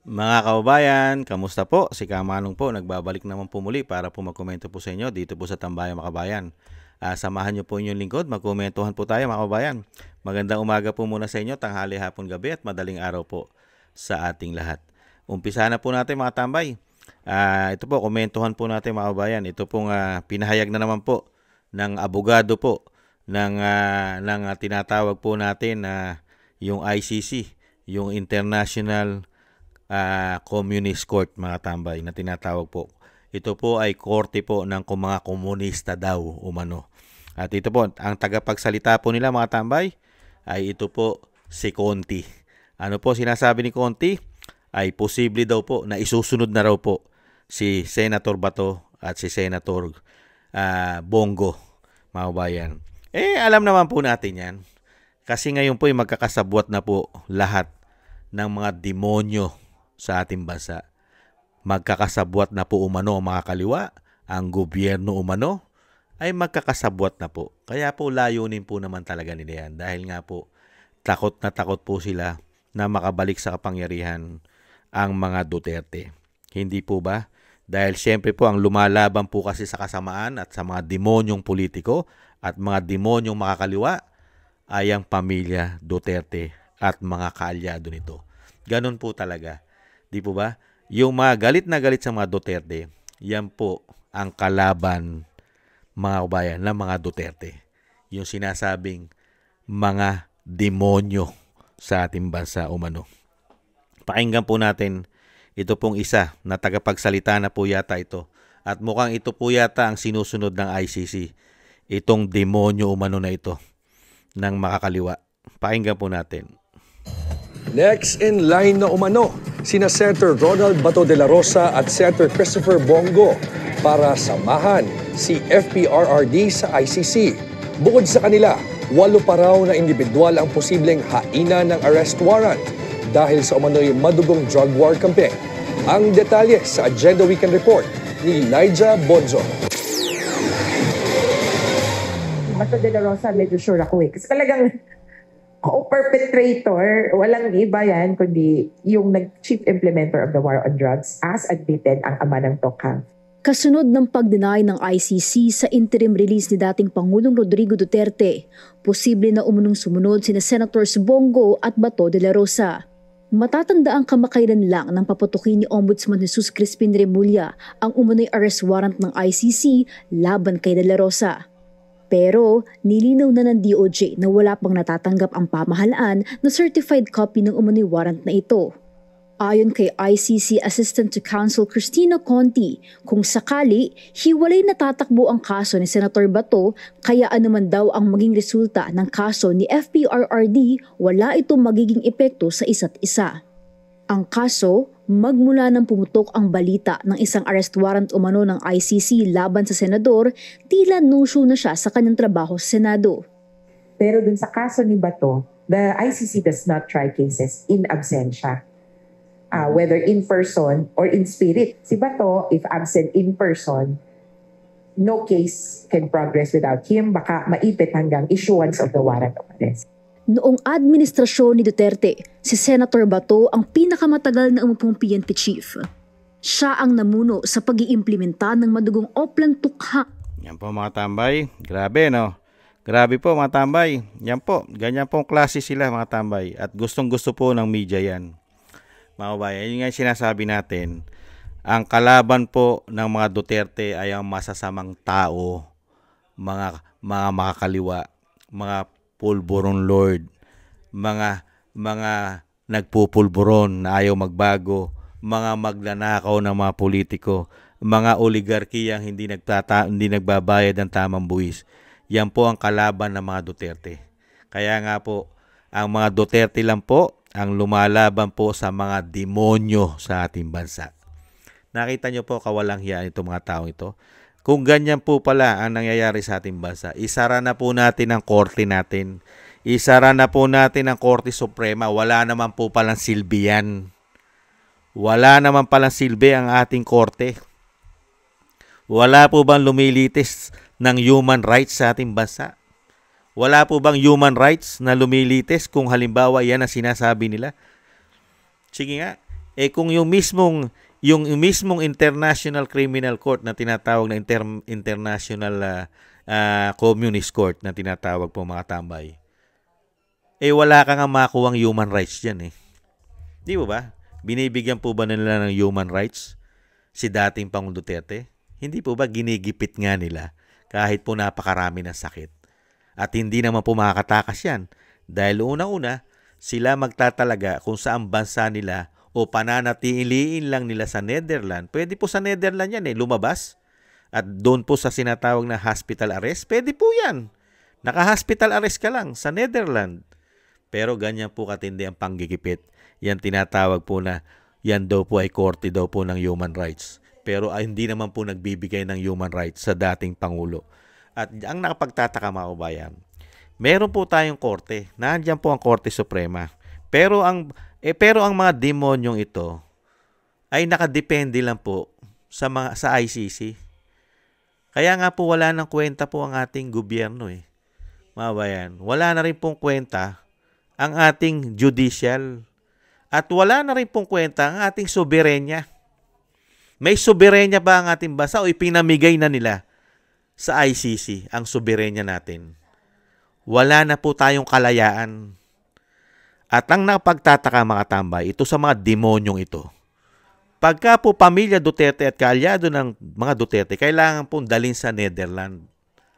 Mga kababayan, kamusta po? Si Kamanong po, nagbabalik naman po muli para po magkomento po sa inyo dito po sa Tambayang Makabayan. Samahan niyo po inyong lingkod, magkomentuhan po tayo mga kababayan. Magandang umaga po muna sa inyo, tanghali, hapon, gabi at madaling araw po sa ating lahat. Umpisa na po natin mga tambay. Ito po, komentuhan po natin mga kababayan. Ito pong pinahayag na naman po ng abogado po ng tinatawag po natin na yung ICC, yung International Communist Court mga tambay na tinatawag po. Ito po ay korte po ng mga komunista daw umano. At ito po, ang tagapagsalita po nila mga tambay ay ito po si Conti. Ano po sinasabi ni Conti? Ay posible daw po na isusunod na raw po si Senator Bato at si Senator Bongo mga bayan. Alam naman po natin yan. Kasi ngayon po ay magkakasabwat na po lahat ng mga demonyo sa ating bansa. Magkakasabwat na po umano ang mga kaliwa, ang gobyerno umano ay magkakasabwat na po. Kaya po layunin po naman talaga nila yan dahil nga po takot na takot po sila na makabalik sa kapangyarihan ang mga Duterte. Hindi po ba? Dahil siyempre po ang lumalaban po kasi sa kasamaan at sa mga demonyong politiko at mga demonyong makakaliwa ay ang pamilya Duterte at mga kaalyado nito. Ganun po talaga. Di po ba? Yung mga galit na galit sa mga Duterte, yan po ang kalaban mga kabayan ng mga Duterte. Yung sinasabing mga demonyo sa ating bansa umano. Pakinggan po natin ito pong isa na tagapagsalita na po yata ito. At mukhang ito po yata ang sinusunod ng ICC. Itong demonyo umano na ito ng makakaliwa. Pakinggan po natin. Next in line na umano, sina Senator Ronald Bato de la Rosa at Senator Christopher Bongo para samahan si FPRRD sa ICC. Bukod sa kanila, 8 pa raw na individual ang posibleng haina ng arrest warrant dahil sa umano'y madugong drug war campaign. Ang detalye sa Agenda Weekend Report ni Lyja Bonzo. Bato de la Rosa, medyo sure ako kasi talagang co-perpetrator, walang iba yan, kundi yung chief implementer of the war on drugs as admitted ang ama ng Tokang. Kasunod ng pag-deny ng ICC sa interim release ni dating Pangulong Rodrigo Duterte, posible na umunong sumunod sina Senators Bongo at Bato de la Rosa. Matatanda ang kamakailan lang ng paputukin ni Ombudsman Jesus Crispin Remulla ang umunoy arrest warrant ng ICC laban kay de la Rosa. Pero nilinaw na ng DOJ na wala pang natatanggap ang pamahalaan na certified copy ng umunoy warrant na ito. Ayon kay ICC Assistant to Counsel Cristina Conti, kung sakali, hiwalay natatakbo ang kaso ni Senator Bato kaya anuman daw ang maging resulta ng kaso ni FPRRD, wala itong magiging epekto sa isa't isa. Ang kaso, magmula nang pumutok ang balita ng isang arrest warrant umano ng ICC laban sa senador, tila no-show na siya sa kanyang trabaho sa Senado. Pero dun sa kaso ni Bato, the ICC does not try cases in absentia. Whether in person or in spirit. Si Bato, if absent in person, no case can progress without him. Baka maipit hanggang issuance of the warrant of arrest. Noong administrasyon ni Duterte, si Senator Bato ang pinakamatagal na umupong PNP chief. Siya ang namuno sa pag-iimplementa ng madugong Oplan Tukha. Yan po mga tambay. Grabe no? Grabe po mga tambay. Yan po. Ganyan pong klase sila mga tambay. At gustong gusto po ng media yan. Mga kabayan, yun nga yung sinasabi natin. Ang kalaban po ng mga Duterte ay ang masasamang tao, mga makakaliwa, mga pulburon lord, mga nagpupulburon na ayaw magbago, mga magnanakaw ng mga politiko, mga oligarkiyang hindi nagbabayad ng tamang buwis. Yan po ang kalaban ng mga Duterte. Kaya nga po, ang mga Duterte lang po ang lumalaban po sa mga demonyo sa ating bansa. Nakita nyo po kawalang hiya itong mga taong ito. Kung ganyan po pala ang nangyayari sa ating bansa, isara na po natin ang korte natin. Isara na po natin ang Korte Suprema. Wala naman po palang silbi yan. Wala naman palang silbi ang ating korte. Wala po bang lumilitis ng human rights sa ating bansa? Wala po bang human rights na lumilitis kung halimbawa yan ang sinasabi nila? Sige nga, Kung yung mismong International Criminal Court na tinatawag na International Communist Court na tinatawag po mga tambay, wala ka nga makuwang human rights dyan eh. Di ba? Binibigyan po ba nila ng human rights si dating Pangulong Duterte? Hindi po ba ginigipit nga nila kahit po napakarami ng sakit? At hindi naman po makakatakas yan. Dahil una-una, sila magtatalaga kung saan bansa nila o pananatiliin lang nila sa Netherlands. Pwede po sa Netherlands yan lumabas. At doon po sa sinatawag na hospital arrest, pwede po yan. Naka-hospital arrest ka lang sa Netherlands. Pero ganyan po katindi ang panggigipit. Yan tinatawag po na yan daw po ay korte daw po ng human rights. Pero hindi naman po nagbibigay ng human rights sa dating Pangulo. At ang nakapagtataka mga kabayan, meron po tayong korte. Nandiyan po ang Korte Suprema. Pero ang mga demonyong ito ay nakadepende lang po sa ICC. Kaya nga po wala nang kwenta po ang ating gobyerno mga bayan. Wala na rin pong kwenta ang ating judicial. At wala na rin pong kwenta ang ating soberenya. May soberenya ba ang ating bansa o ipinamigay na nila sa ICC ang soberenya natin? Wala na po tayong kalayaan. At ang napagtataka mga tambay, ito sa mga demonyong ito. Pagka po pamilya Duterte at kaalyado ng mga Duterte, kailangan pong dalhin sa Netherlands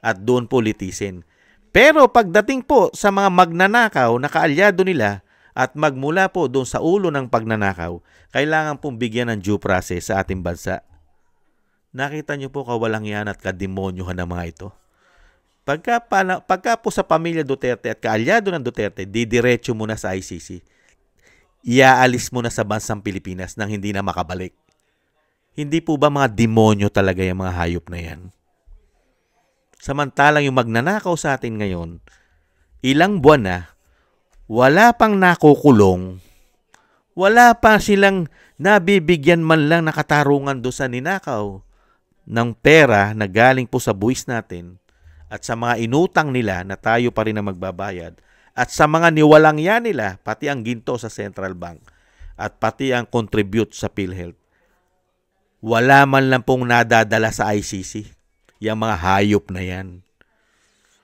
at doon po litisin. Pero pagdating po sa mga magnanakaw na kaalyado nila at magmula po doon sa ulo ng pagnanakaw, kailangan pong bigyan ng due process sa ating bansa. Nakita niyo po kawalang yan at kademonyohan ng mga ito. Pagka po sa pamilya Duterte at kaalyado ng Duterte, didiretso muna sa ICC. Iaalis mo na sa bansang Pilipinas nang hindi na makabalik. Hindi po ba mga demonyo talaga yung mga hayop na yan? Samantalang yung magnanakaw sa atin ngayon, ilang buwan na, wala pang nakukulong, wala pa silang nabibigyan man lang na katarungan doon sa ninakaw ng pera na galing po sa buwis natin at sa mga inutang nila na tayo pa rin na magbabayad. At sa mga niwalang yan nila, pati ang ginto sa Central Bank at pati ang contribute sa PhilHealth, wala man lang pong nadadala sa ICC. Yung mga hayop na yan.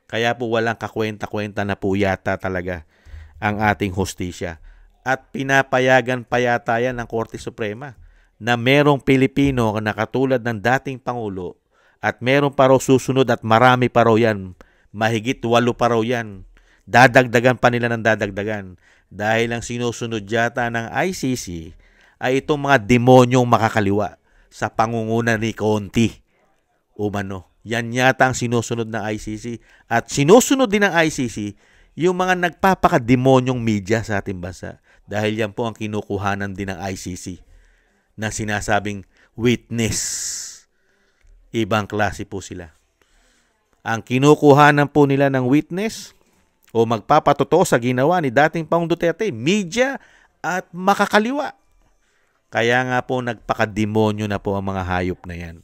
Kaya po walang kakwenta-kwenta na po yata talaga ang ating hustisya. At pinapayagan pa yata yan ng Korte Suprema na merong Pilipino na katulad ng dating Pangulo at meron pa raw susunod at marami pa raw yan. Mahigit 8 pa raw yan. Dadagdagan pa nila ng dadagdagan dahil ang sinusunod yata ng ICC ay itong mga demonyong makakaliwa sa pangunguna ni Conti umano. Yan yata ang sinusunod ng ICC at sinusunod din ng ICC yung mga nagpapakademonyong media sa ating bansa dahil yan po ang kinukuhanan din ng ICC na sinasabing witness. Ibang klase po sila. Ang kinukuhanan po nila ng witness o magpapatotoo sa ginawa ni dating Pangulong Duterte, media at makakaliwa. Kaya nga po nagpakademonyo na po ang mga hayop na yan.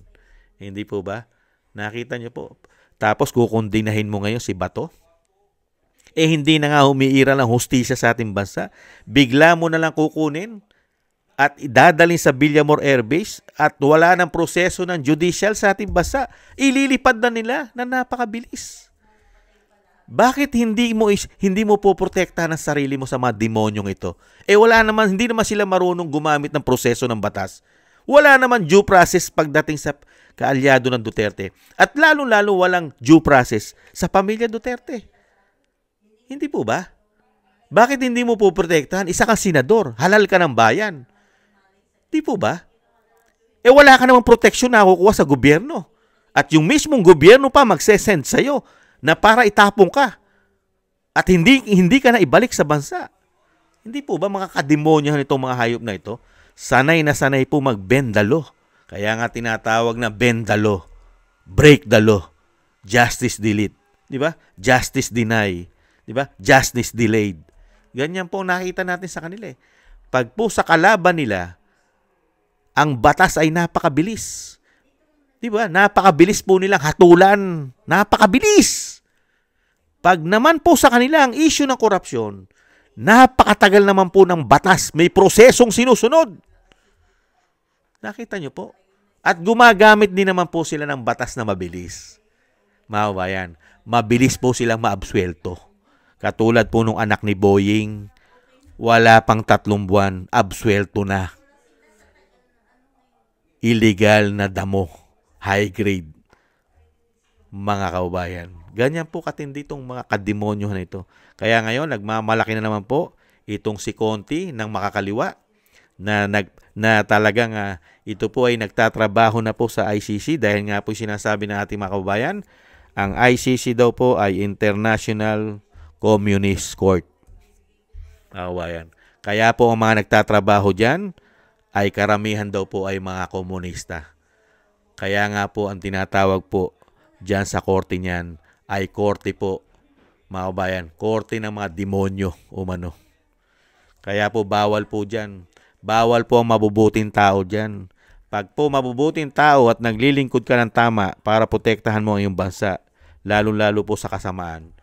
Hindi po ba? Nakita niyo po. Tapos kukundinahin mo ngayon si Bato? Hindi na nga humiira ng hustisya sa ating bansa. Bigla mo na lang kukunin at idadalhin sa Villamor Air Base at wala ng proseso ng judicial sa ating bansa. Ililipad na nila na napakabilis. Bakit hindi mo poprotektahan ang sarili mo sa mga demonyong ito? Hindi naman sila marunong gumamit ng proseso ng batas. Wala naman due process pagdating sa kaalyado ng Duterte. At lalo-lalo walang due process sa pamilya Duterte. Hindi po ba? Bakit hindi mo poprotektahan? Isa kang senador. Halal ka ng bayan. Hindi po ba? Wala ka namang proteksyon na kukuha sa gobyerno. At yung mismong gobyerno pa magsesend sa'yo na para itapong ka at hindi ka na ibalik sa bansa. Hindi po ba mga kademonyahan itong mga hayop na ito? Sanay na sanay po mag-bend the law. Kaya nga tinatawag na bend the law, break the law, justice delete, di ba? Justice deny, di ba? Justice delayed. Ganyan po nakita natin sa kanila. Pag po sa kalaban nila, ang batas ay napakabilis. Di ba? Napakabilis po nilang hatulan. Napakabilis. Pag naman po sa kanila ang issue ng korupsyon, napakatagal naman po ng batas. May prosesong sinusunod. Nakita nyo po? At gumagamit din naman po sila ng batas na mabilis. Mga kabayan, mabilis po silang maabsuelto. Katulad po nung anak ni Boying, wala pang 3 buwan, absuelto na. Illegal na damo, high grade. Mga kabayan, ganyan po katindi itong mga kademonyo na ito. Kaya ngayon, nagmamalaki na naman po itong si Conti ng makakaliwa na talagang ito po ay nagtatrabaho na po sa ICC dahil nga po sinasabi ng ating mga kababayan, ang ICC daw po ay International Communist Court. Kababayan. Kaya po ang mga nagtatrabaho dyan ay karamihan daw po ay mga komunista. Kaya nga po ang tinatawag po dyan sa korte niyan ay korte po, mga kababayan, korte ng mga demonyo umano. Kaya po bawal po dyan. Bawal po ang mabubuting tao dyan. Pag po mabubuting tao at naglilingkod ka ng tama para protektahan mo ang iyong bansa, lalo-lalo po sa kasamaan,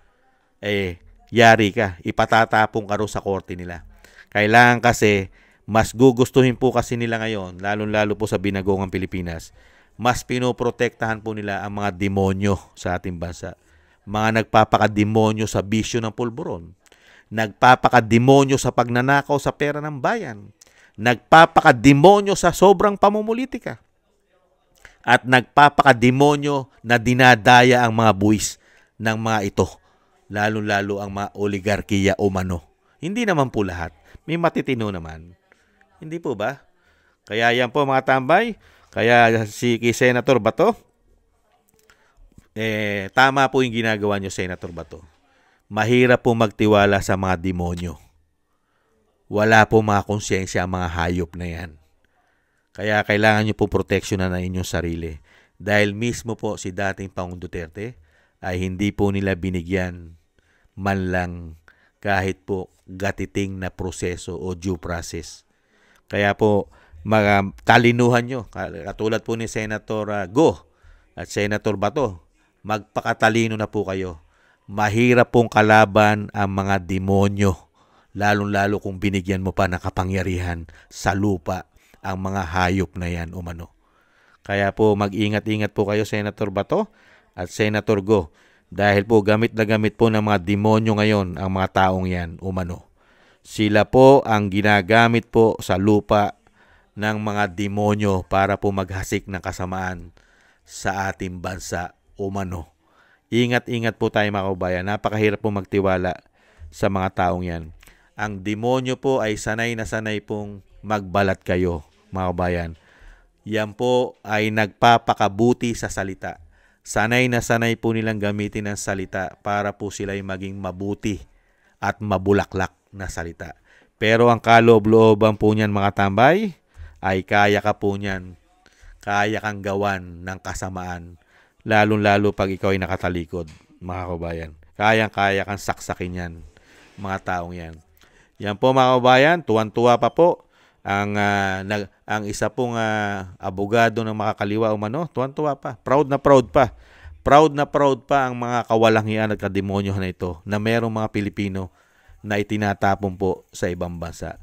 yari ka, ipatatapong ka rin sa korte nila. Kailangan kasi, mas gugustuhin po kasi nila ngayon, lalo-lalo po sa binagongang Pilipinas, mas pinoprotektahan po nila ang mga demonyo sa ating bansa. Mga nagpapakademonyo sa bisyo ng pulburon. Nagpapakademonyo sa pagnanakaw sa pera ng bayan. Nagpapakademonyo sa sobrang pamumulitika. At nagpapakademonyo na dinadaya ang mga buwis ng mga ito. Lalo-lalo ang mga oligarkiya umano. Hindi naman po lahat. May matitino naman. Hindi po ba? Kaya yan po mga tambay. Kaya si Senator Bato, tama po yung ginagawa nyo, Senator Bato. Mahirap po magtiwala sa mga demonyo. Wala po mga konsyensya ang mga hayop na yan. Kaya kailangan nyo po proteksyonan na inyong sarili. Dahil mismo po si dating Pangulong Duterte ay hindi po nila binigyan man lang kahit po gatiting na proseso o due process. Kaya po talinuhan nyo, katulad po ni Senator Go at Senator Bato, magpakatalino na po kayo. Mahirap pong kalaban ang mga demonyo, lalong-lalo kung binigyan mo pa ng kapangyarihan sa lupa ang mga hayop na yan umano. Kaya po mag-ingat-ingat po kayo, Senator Bato at Senator Go, dahil po gamit na gamit po ng mga demonyo ngayon ang mga taong yan umano. Sila po ang ginagamit po sa lupa ng mga demonyo para po maghasik ng kasamaan sa ating bansa umano. Ingat-ingat po tayo mga kabayan. Napakahirap po magtiwala sa mga taong yan. Ang demonyo po ay sanay na sanay pong magbalat kayo mga kabayan. Yan po ay nagpapakabuti sa salita. Sanay na sanay po nilang gamitin ang salita para po sila ay maging mabuti at mabulaklak na salita. Pero ang kaloob-looban po niyan mga tambay ay kaya ka po niyan. Kaya kang gawan ng kasamaan. Lalong-lalo pag ikaw ay nakatalikod, mga kabayan. Kayang-kaya kang saksakin yan, mga taong yan. Yan po mga kabayan, tuwan-tuwa pa po ang isa pong abogado ng makakaliwa umano, tuwan-tuwa pa. Proud na proud pa. Proud na proud pa ang mga kawalangian at kademonyo na ito na merong mga Pilipino na itinatapon po sa ibang bansa.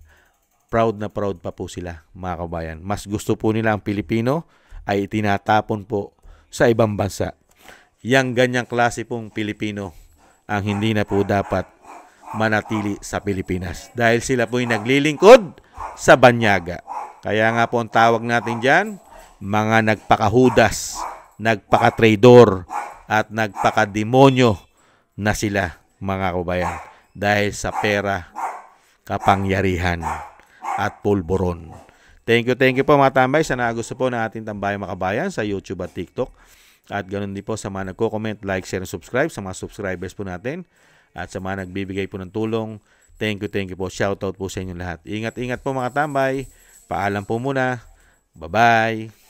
Proud na proud pa po sila, mga kabayan. Mas gusto po nila ang Pilipino ay itinatapon po sa ibang bansa. Yang ganyang klase pong Pilipino ang hindi na po dapat manatili sa Pilipinas. Dahil sila po ay naglilingkod sa banyaga. Kaya nga po ang tawag natin dyan, mga nagpakahudas, nagpakatraidor, at nagpakademonyo na sila, mga kabayan. Dahil sa pera, kapangyarihan, at pulburon. Thank you po mga tambay sa nagusto po ng ating Tambayang Makabayan sa YouTube at TikTok. At ganoon din po sa mga nagko-comment, like, share, and subscribe sa mga subscribers po natin. At sa mga nagbibigay po ng tulong, thank you po. Shoutout po sa inyo lahat. Ingat-ingat po mga tambay. Paalam po muna. Bye-bye.